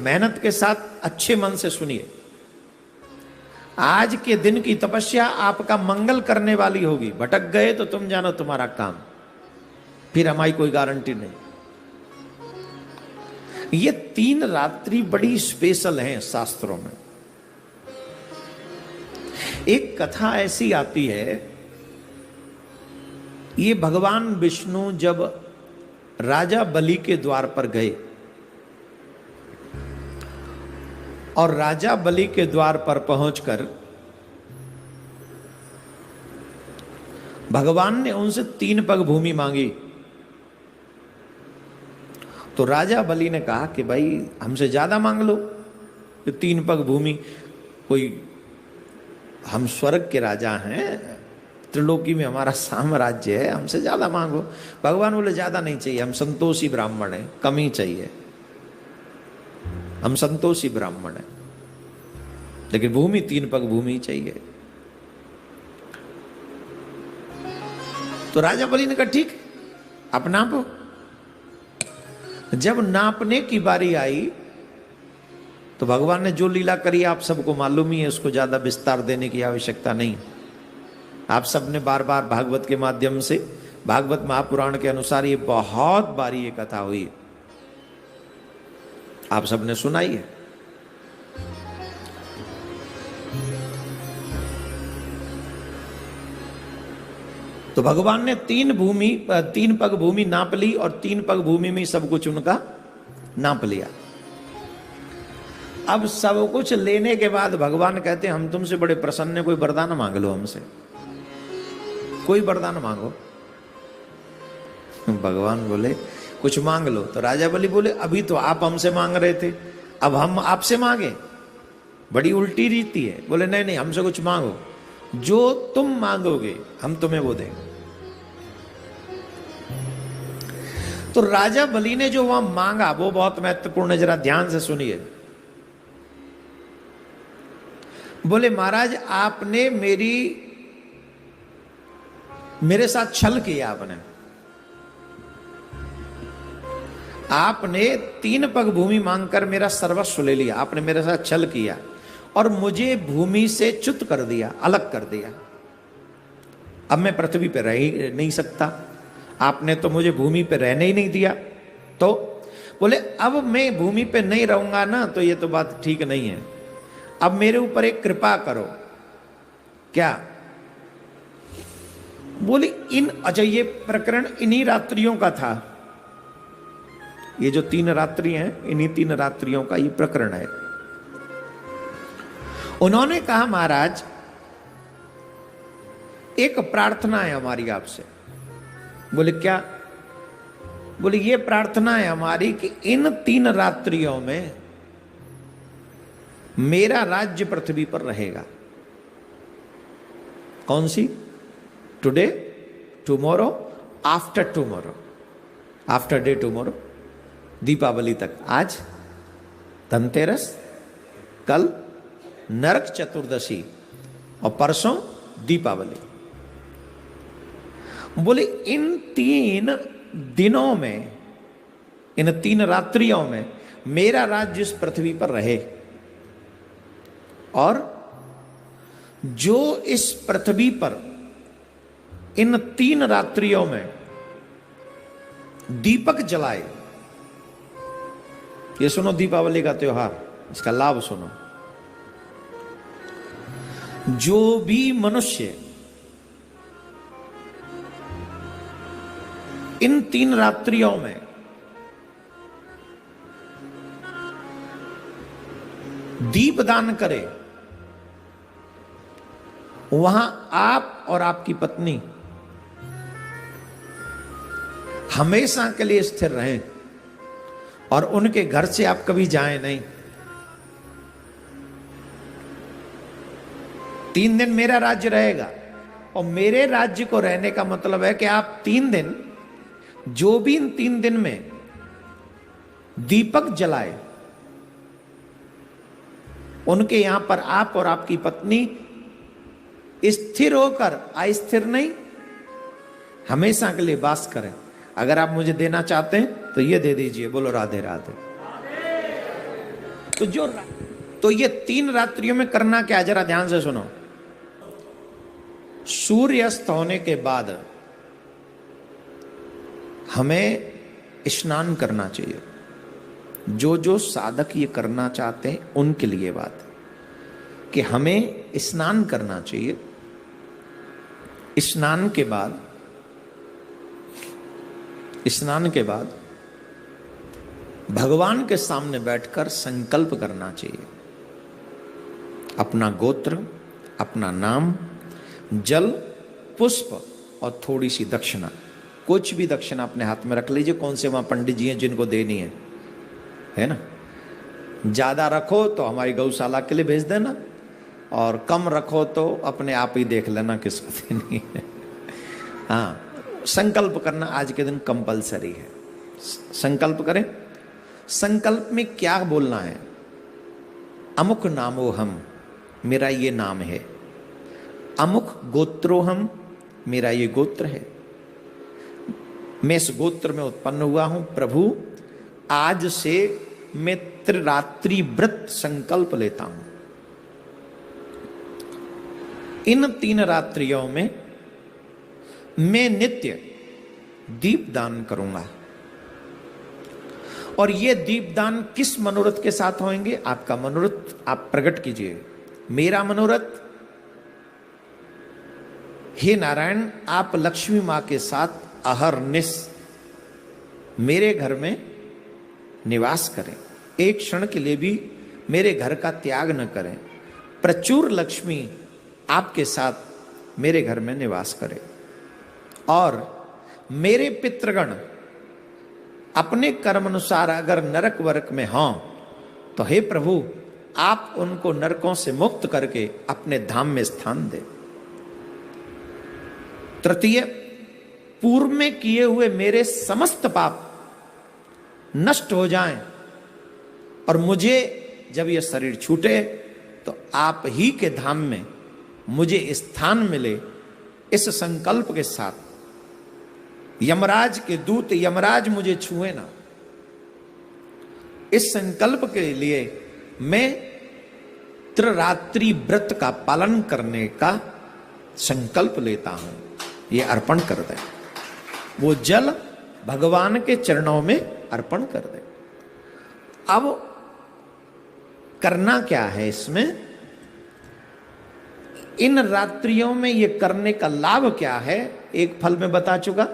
मेहनत के साथ अच्छे मन से सुनिए। आज के दिन की तपस्या आपका मंगल करने वाली होगी। भटक गए तो तुम जानो तुम्हारा काम, फिर हमारी कोई गारंटी नहीं। ये 3 रात्रि बड़ी स्पेशल हैं शास्त्रों में। एक कथा ऐसी आती है, ये भगवान विष्णु जब राजा बलि के द्वार पर गए और राजा बलि के द्वार पर पहुंचकर भगवान ने उनसे 3 पग भूमि मांगी। तो राजा बलि ने कहा कि भाई हमसे ज्यादा मांग लो, तो 3 पग भूमि, कोई हम स्वर्ग के राजा हैं, त्रिलोकी में हमारा साम्राज्य है, हमसे ज्यादा मांगो। भगवान बोले ज्यादा नहीं चाहिए, हम संतोषी ब्राह्मण हैं, कम ही चाहिए, हम संतोषी ब्राह्मण हैं, लेकिन भूमि 3 पग भूमि चाहिए। तो राजा बलि ने कहा ठीक, आप नापो। जब नापने की बारी आई तो भगवान ने जो लीला करी आप सबको मालूम ही है, उसको ज्यादा विस्तार देने की आवश्यकता नहीं। आप सबने बार बार भागवत के माध्यम से, भागवत महापुराण के अनुसार ये बहुत बार ये कथा हुई, आप सबने सुनाई है। तो भगवान ने 3 पग भूमि नाप ली और 3 पग भूमि में सब कुछ उनका नाप लिया। अब सब कुछ लेने के बाद भगवान कहते हैं हम तुमसे बड़े प्रसन्न हैं, कोई वरदान मांग लो हमसे, कोई वरदान मांगो। भगवान बोले कुछ मांग लो। तो राजा बलि बोले अभी तो आप हमसे मांग रहे थे, अब हम आपसे मांगे, बड़ी उल्टी रीति है। बोले नहीं नहीं, हमसे कुछ मांगो, जो तुम मांगोगे हम तुम्हें वो देंगे। तो राजा बलि ने जो वहां मांगा वो बहुत महत्वपूर्ण है, जरा ध्यान से सुनिए। बोले महाराज आपने मेरे साथ छल किया, आपने 3 पग भूमि मांगकर मेरा सर्वस्व ले लिया, आपने मेरे साथ छल किया और मुझे भूमि से च्युत कर दिया, अलग कर दिया। अब मैं पृथ्वी पर रह ही नहीं सकता, आपने तो मुझे भूमि पर रहने ही नहीं दिया। तो बोले अब मैं भूमि पे नहीं रहूंगा ना, तो ये तो बात ठीक नहीं है, अब मेरे ऊपर एक कृपा करो। क्या? बोले अच्छा ये प्रकरण इन्हीं रात्रियों का था, ये जो 3 रात्रि हैं इन्हीं 3 रात्रियों का ये प्रकरण है। उन्होंने कहा महाराज एक प्रार्थना है हमारी आपसे। बोले क्या? बोले ये प्रार्थना है हमारी कि इन 3 रात्रियों में मेरा राज्य पृथ्वी पर रहेगा। कौन सी? Today, tomorrow, after tomorrow, after day tomorrow, Deepawali तक। आज धनतेरस, कल नरक चतुर्दशी और परसों दीपावली। बोले इन 3 दिनों में, इन 3 रात्रियों में मेरा राज्य इस पृथ्वी पर रहे और जो इस पृथ्वी पर इन 3 रात्रियों में दीपक जलाए। ये सुनो दीपावली का त्योहार, इसका लाभ सुनो। जो भी मनुष्य इन 3 रात्रियों में दीपदान करे, वहां आप और आपकी पत्नी हमेशा के लिए स्थिर रहें और उनके घर से आप कभी जाएं नहीं। 3 दिन मेरा राज्य रहेगा और मेरे राज्य को रहने का मतलब है कि आप 3 दिन, जो भी इन 3 दिन में दीपक जलाए, उनके यहां पर आप और आपकी पत्नी स्थिर होकर, अस्थिर नहीं, हमेशा के लिए वास करें। अगर आप मुझे देना चाहते हैं तो ये दे दीजिए। बोलो राधे राधे। तो ये 3 रात्रियों में करना क्या, जरा ध्यान से सुनो। सूर्यास्त होने के बाद हमें स्नान करना चाहिए। जो जो साधक ये करना चाहते हैं उनके लिए बात है कि हमें स्नान करना चाहिए। स्नान के बाद भगवान के सामने बैठकर संकल्प करना चाहिए। अपना गोत्र, अपना नाम, जल, पुष्प और थोड़ी सी दक्षिणा, कुछ भी दक्षिणा अपने हाथ में रख लीजिए। कौन से वहां पंडित जी हैं जिनको देनी है ना। ज्यादा रखो तो हमारी गौशाला के लिए भेज देना, और कम रखो तो अपने आप ही देख लेना किसको देनी है। हाँ, संकल्प करना आज के दिन कंपलसरी है। संकल्प करें। संकल्प में क्या बोलना है? अमुक नामो हम, मेरा ये नाम है। अमुक गोत्रो हम, मेरा ये गोत्र है। मैं इस गोत्र में उत्पन्न हुआ हूं। प्रभु, आज से मैं त्रिरात्रि व्रत संकल्प लेता हूं। इन 3 रात्रियों में मैं नित्य दीपदान करूंगा। और ये दीपदान किस मनोरथ के साथ होंगे? आपका मनोरथ आप प्रकट कीजिए। मेरा मनोरथ, हे नारायण, आप लक्ष्मी मां के साथ अहरनिश मेरे घर में निवास करें। एक क्षण के लिए भी मेरे घर का त्याग न करें। प्रचुर लक्ष्मी आपके साथ मेरे घर में निवास करें। और मेरे पितृगण अपने कर्म अनुसार अगर नरक वरक में हों तो हे प्रभु, आप उनको नरकों से मुक्त करके अपने धाम में स्थान दें। तृतीय, पूर्व में किए हुए मेरे समस्त पाप नष्ट हो जाएं, और मुझे जब यह शरीर छूटे तो आप ही के धाम में मुझे स्थान मिले। इस संकल्प के साथ यमराज के दूत यमराज मुझे छुए ना। इस संकल्प के लिए मैं त्रिरात्रि व्रत का पालन करने का संकल्प लेता हूं। ये अर्पण कर दे। वो जल भगवान के चरणों में अर्पण कर दे। अब करना क्या है इसमें? इन रात्रियों में ये करने का लाभ क्या है? एक फल में बता चुका।